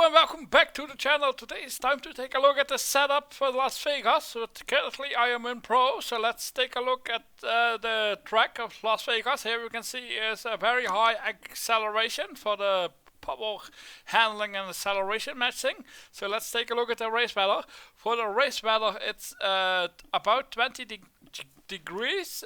Hello and welcome back to the channel. Today it's time to take a look at the setup for Las Vegas. So currently I am in Pro, so let's take a look at the track of Las Vegas. Here we can see is a very high acceleration for the power handling and acceleration matching. So let's take a look at the race weather. For the race weather it's about 20 degrees.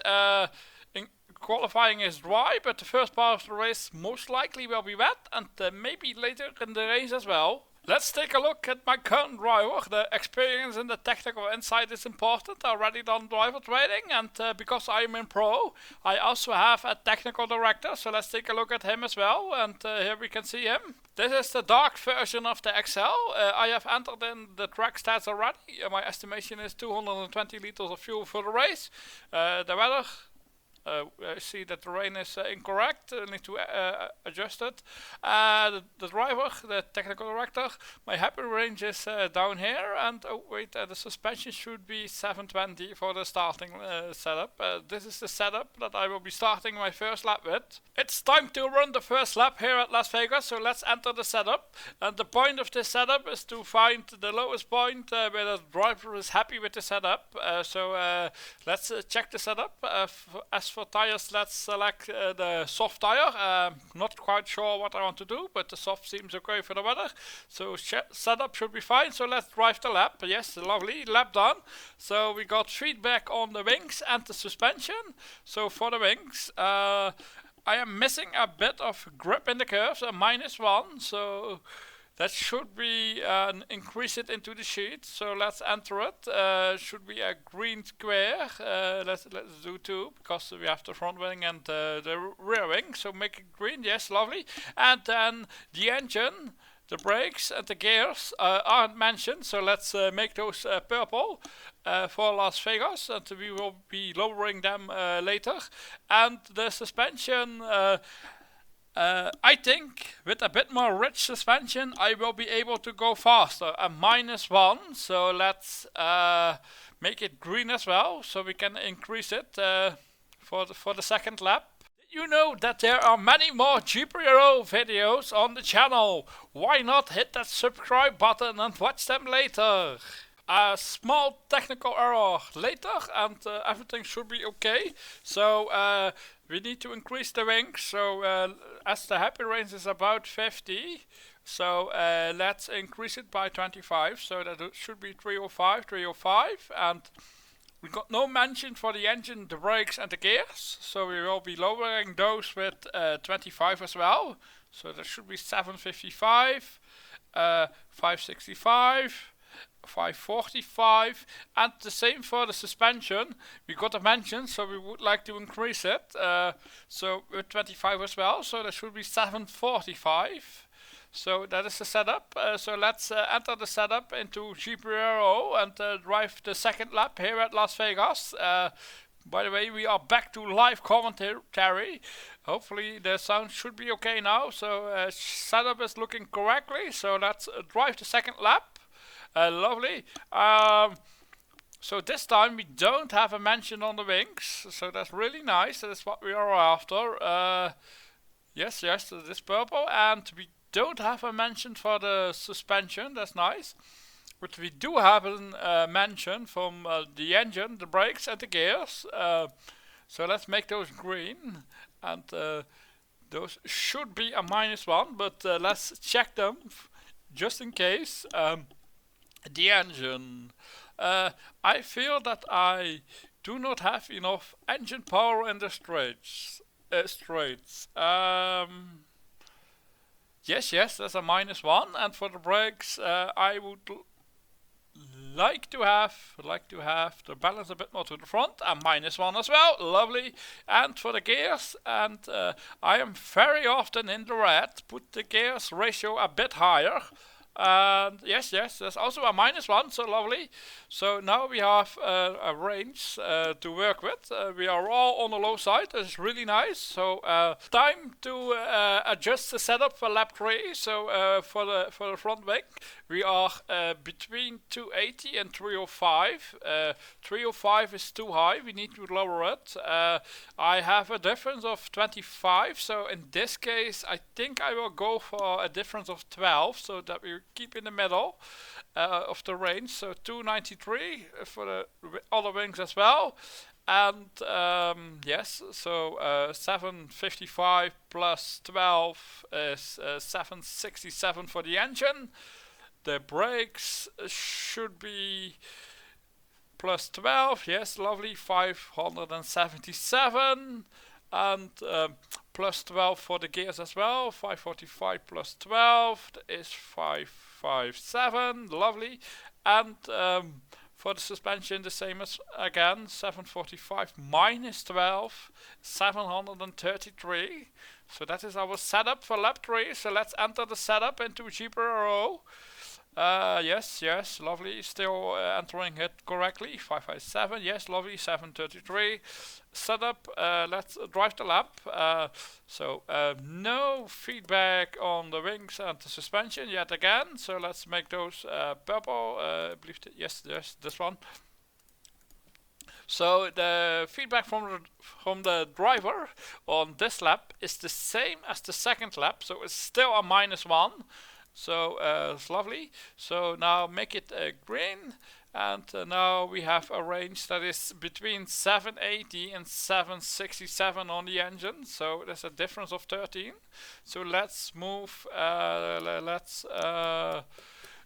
Qualifying is dry, but the first part of the race most likely will be wet, and maybe later in the race as well. Let's take a look at my current driver. The experience and the technical insight is important. I already done driver training, and because I am in Pro, I also have a technical director, so let's take a look at him as well, and here we can see him. This is the dark version of the XL. I have entered in the track stats already. My estimation is 220 liters of fuel for the race. The weather, I see that the rain is incorrect. I need to adjust it. The driver, the technical director, my happy range is down here, and oh wait, the suspension should be 720 for the starting setup. This is the setup that I will be starting my first lap with. It's time to run the first lap here at Las Vegas, so let's enter the setup. And the point of this setup is to find the lowest point where the driver is happy with the setup. So let's check the setup. As for tires, let's select the soft tire. Not quite sure what I want to do, but the soft seems okay for the weather. So setup should be fine. So let's drive the lap. Yes, lovely, lap done. So we got feedback on the wings and the suspension. So for the wings, I am missing a bit of grip in the curves, a -1. So that should be increase it into the sheet. So let's enter it. Should be a green square. Let's do 2 because we have the front wing and the rear wing. So make it green. Yes, lovely. And then the engine, the brakes and the gears aren't mentioned. So let's make those purple for Las Vegas, and we will be lowering them later. And the suspension. I think with a bit more rich suspension I will be able to go faster, a -1, so let's make it green as well, so we can increase it for the second lap. You know that there are many more GPRO videos on the channel. Why not hit that subscribe button and watch them later? A small technical error later, and everything should be okay. So we need to increase the wings. So as the happy range is about 50, so let's increase it by 25. So that it should be 305, and we got no mention for the engine, the brakes and the gears. So we will be lowering those with 25 as well. So that should be 755, 565. 545, and the same for the suspension. We got a mention, so we would like to increase it, so with 25 as well, so that should be 745. So that is the setup. So let's enter the setup into GPRO and drive the second lap here at Las Vegas. By the way, we are back to live commentary. Hopefully the sound should be okay now. So setup is looking correctly, so let's drive the second lap. Lovely. So this time we don't have a mention on the wings, so that's really nice. That's what we are after. Yes, this purple, and we don't have a mention for the suspension. That's nice. But we do have a mention from the engine, the brakes, and the gears. So let's make those green, and those should be a -1. But let's check them just in case. The engine. I feel that I do not have enough engine power in the straights. Yes, that's a -1. And for the brakes, I would like to have the balance a bit more to the front, a -1 as well. Lovely. And for the gears, and I am very often in the red. Put the gears ratio a bit higher. And yes, there's also a -1, so lovely. So now we have a range to work with. We are all on the low side. It's really nice. So time to adjust the setup for lap 3. So for the front wing, we are between 280 and 305. 305 is too high. We need to lower it. I have a difference of 25. So in this case, I think I will go for a difference of 12, so that we keep in the middle of the range. So 293 for the other wings as well. And yes, so 755 plus 12 is 767 for the engine. The brakes should be plus 12, yes, lovely, 577. And plus 12 for the gears as well, 545 plus 12 is 557, lovely. And for the suspension, the same as again, 745 minus 12, 733. So that is our setup for lap 3. So let's enter the setup into GPRO. Yes, lovely. Still entering it correctly. 557, yes, lovely. 733. Setup. Let's drive the lap. So no feedback on the wings and the suspension yet again. So let's make those purple. I believe yes, this one. So the feedback from the driver on this lap is the same as the second lap. So it's still a -1. So it's lovely. So now make it green, and now we have a range that is between 780 and 767 on the engine. So there's a difference of 13. So let's move.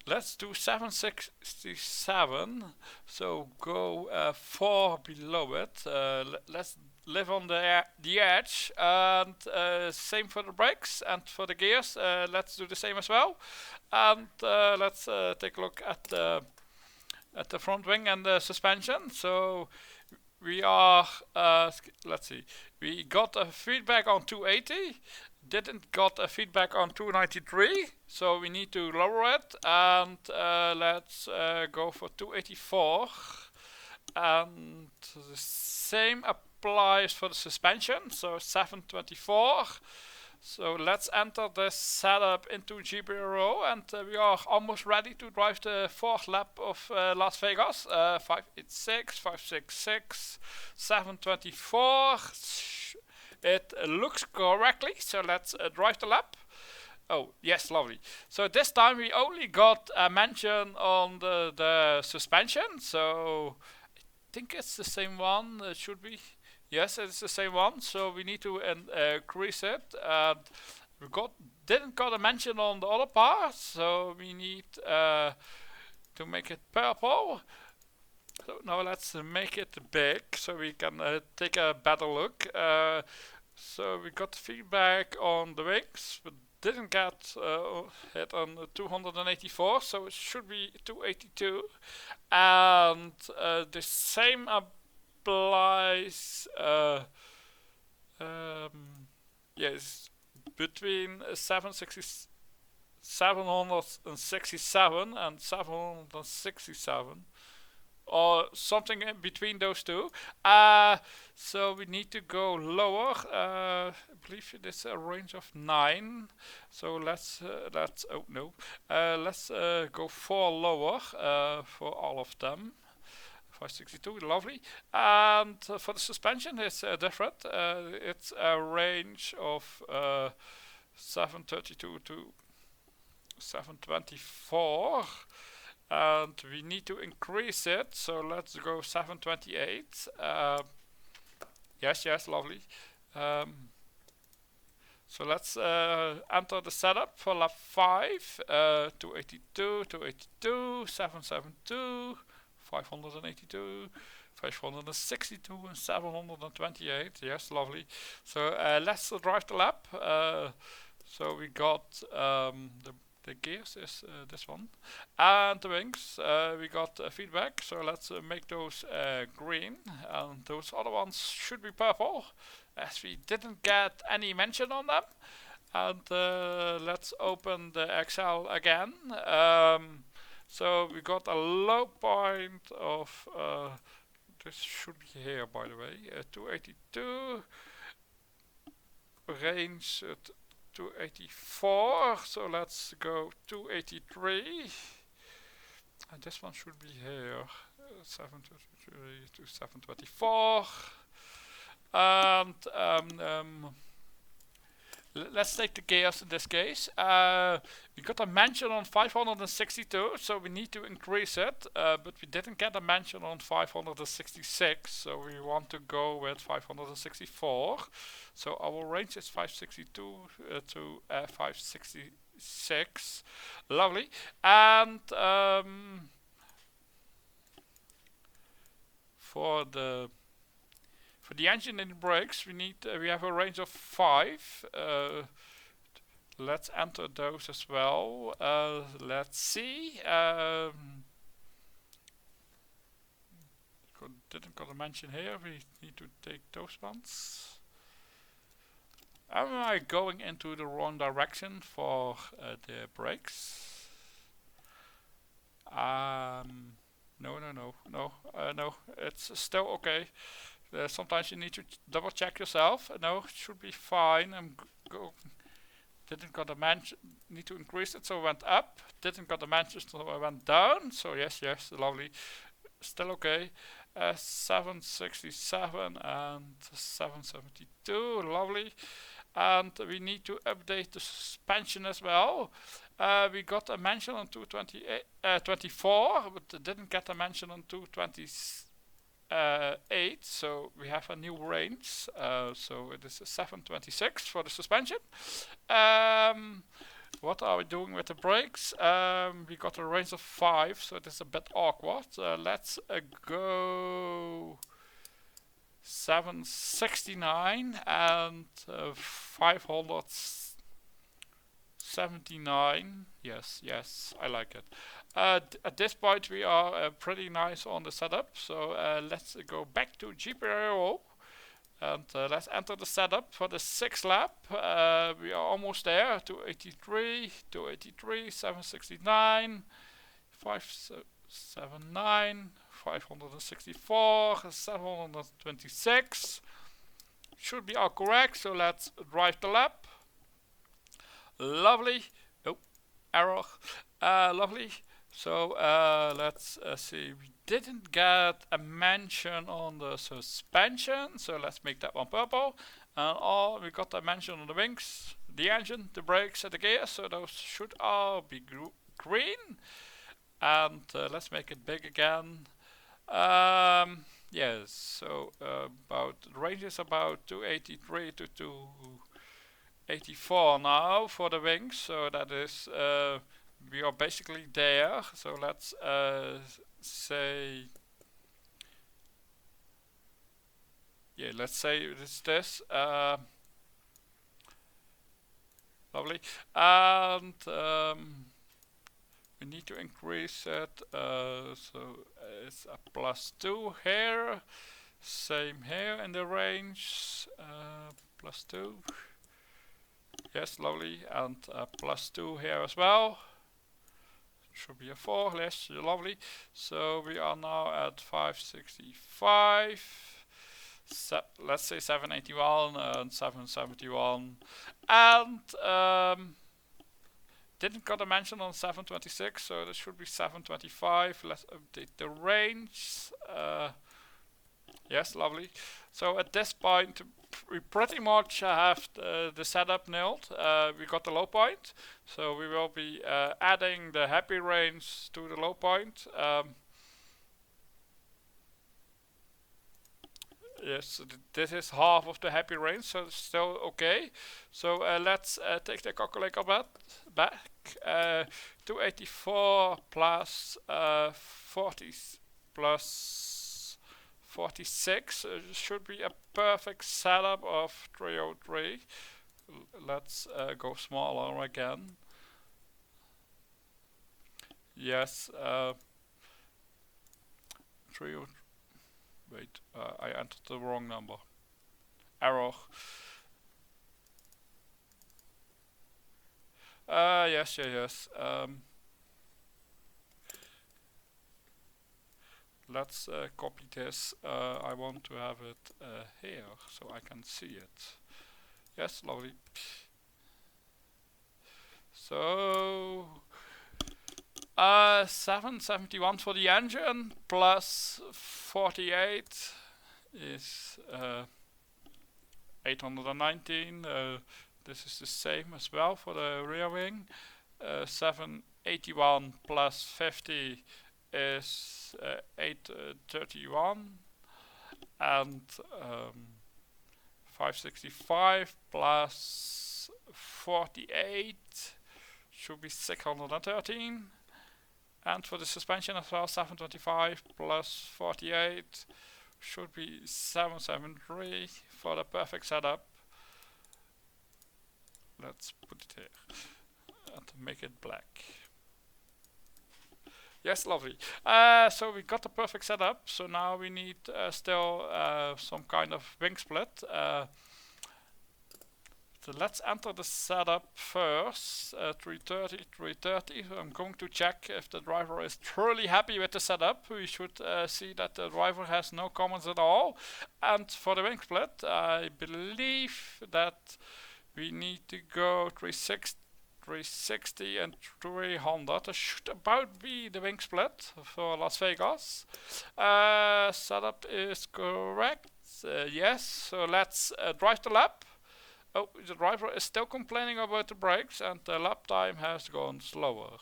Let's do 767. So go 4 below it. Let's live on the edge, and same for the brakes and for the gears. Let's do the same as well. And let's take a look at the front wing and the suspension. So we are let's see, we got a feedback on 280, didn't got a feedback on 293, so we need to lower it, and let's go for 284. And the same applies for the suspension, so 724. So let's enter this setup into GPRO, and we are almost ready to drive the 4th lap of Las Vegas. 586, 566, 724. It looks correctly, so let's drive the lap. Oh, yes, lovely. So this time we only got a mention on the suspension, so I think it's the same one. It should be. Yes, it's the same one, so we need to increase it. We didn't got a mention on the other part, so we need to make it purple. So now let's make it big, so we can take a better look. So we got feedback on the wings, but didn't get hit on 284, so it should be 282. And the same applies, yes, between 767 and 767, or something in between those two. So we need to go lower. I believe it is a range of 9. So let's go 4 lower for all of them. 562, lovely. And for the suspension, it's different. It's a range of 732 to 724. And we need to increase it, so let's go 728. Yes, lovely. So let's enter the setup for lap 5. 282, 282, 772, 582, 562, and 728. Yes, lovely. So let's drive the lap. So we got the gears is this one, and the wings we got feedback, so let's make those green, and those other ones should be purple, as we didn't get any mention on them. And let's open the Excel again. So we got a low point of this should be here, by the way, 282, range 284, so let's go 283, and this one should be here, 723 to 724, and let's take the gears in this case. We got a mention on 562, so we need to increase it, but we didn't get a mention on 566, so we want to go with 564. So our range is 562 to 566. Lovely. And for the engine and the brakes, we have a range of 5. Let's enter those as well. Let's see. Didn't got a mention here. We need to take those ones. Am I going into the wrong direction for the brakes? No. It's still okay. Sometimes you need to double check yourself. No, it should be fine. Didn't got a mention, need to increase it, so I went up. Didn't got a mention, so I went down. So yes, lovely. Still okay. 767 and 772, lovely. And we need to update the suspension as well. We got a mention on 224, but didn't get a mention on 228, so we have a new range. So it is a 726 for the suspension. What are we doing with the brakes? We got a range of 5, so it is a bit awkward. Let's go 769 and 579. Yes, I like it. At this point we are pretty nice on the setup, so let's go back to GPRO and let's enter the setup for the 6th lap. We are almost there. 283, 769, 579, 564, 726. Should be all correct, so let's drive the lap. Lovely. Oh, error. Lovely. So let's see. We didn't get a mention on the suspension, so let's make that one purple. And we got a mention on the wings, the engine, the brakes, and the gears. So those should all be green. And let's make it big again. Yes. So about the range is about 283 to 284 now for the wings. So that is. We are basically there, so let's say, let's say it's this. Lovely, and we need to increase it. So it's a +2 here. Same here in the range. +2. Yes, lovely, and +2 here as well. Should be a 4, yes, lovely. So we are now at 565. Let's say 781 and 771. And didn't got a mention on 726, so this should be 725. Let's update the range. Yes, lovely. So at this point, we pretty much have the setup nailed. We got the low point, so we will be adding the happy range to the low point. Yes, this is half of the happy range, so it's still okay. So let's take the calculator back. 284 plus 40 plus 46 should be a perfect setup of 303. Let's go smaller again. Yes, 303. Wait, I entered the wrong number. Error. Yes. Let's copy this. I want to have it here so I can see it. Yes, lovely. So 771 for the engine plus 48 is 819. This is the same as well for the rear wing. 781 plus 50 is 831, and 565 plus 48 should be 613. And for the suspension as well, 725 plus 48 should be 773 for the perfect setup. Let's put it here and make it black. Yes, lovely. So we got the perfect setup. So now we need still some kind of wing split. So let's enter the setup first. 330, 330. So I'm going to check if the driver is truly happy with the setup. We should see that the driver has no comments at all. And for the wing split, I believe that we need to go 360 and 300. That should about be the wing split for Las Vegas. Setup is correct. Yes, so let's drive the lap. Oh, the driver is still complaining about the brakes and the lap time has gone slower.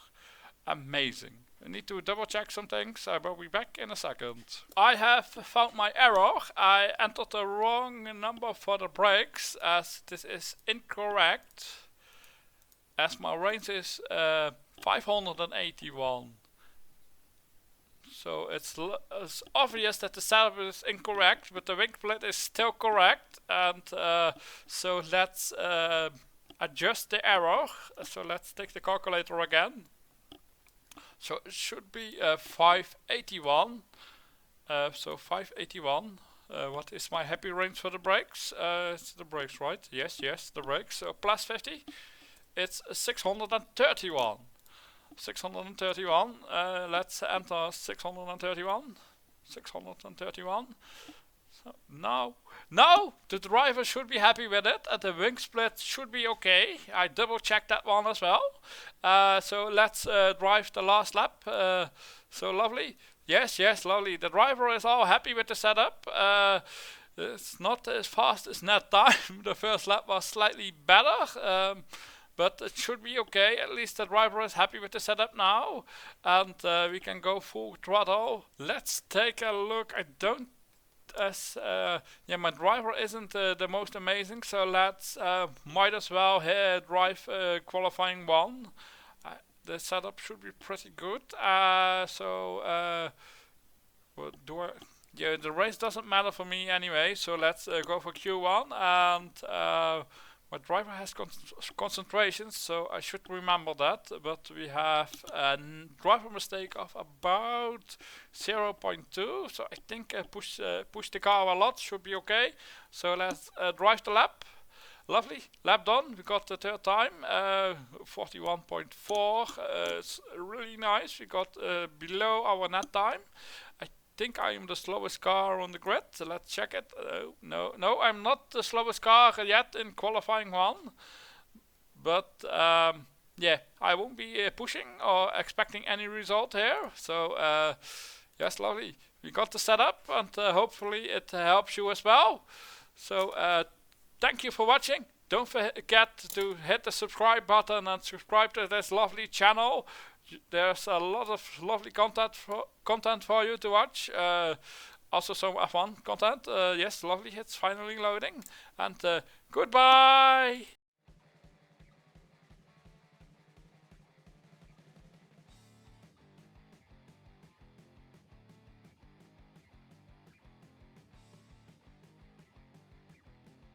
Amazing. I need to double check some things. I will be back in a second. I have found my error. I entered the wrong number for the brakes, as this is incorrect, as my range is 581. So it's obvious that the setup is incorrect, but the wing split is still correct. And so let's adjust the error. So let's take the calculator again. So it should be 581. So 581. What is my happy range for the brakes? It's the brakes, right? Yes, the brakes. So plus 50. It's 631. 631. Let's enter 631. 631. So now the driver should be happy with it, and the wing split should be okay. I double checked that one as well. So let's drive the last lap. So lovely. Yes, lovely. The driver is all happy with the setup. It's not as fast as net time. The first lap was slightly better. But it should be okay. At least the driver is happy with the setup now. And we can go full throttle. Let's take a look. I don't my driver isn't the most amazing, so let's might as well drive qualifying one. The setup should be pretty good. The race doesn't matter for me anyway, so let's go for Q1. And my driver has concentration, so I should remember that, but we have a driver mistake of about 0.2, so I think push the car a lot, should be okay. So let's drive the lap. Lovely, lap done. We got the third time, 41.4. It's really nice. We got below our net time. I think I am the slowest car on the grid. So let's check it. No, I'm not the slowest car yet in qualifying one. But yeah, I won't be pushing or expecting any result here. So yes, lovely. We got the setup, and hopefully it helps you as well. So thank you for watching. Don't forget to hit the subscribe button and subscribe to this lovely channel. There's a lot of lovely content for you to watch. Also some F1 content. Yes, lovely. It's finally loading. And goodbye.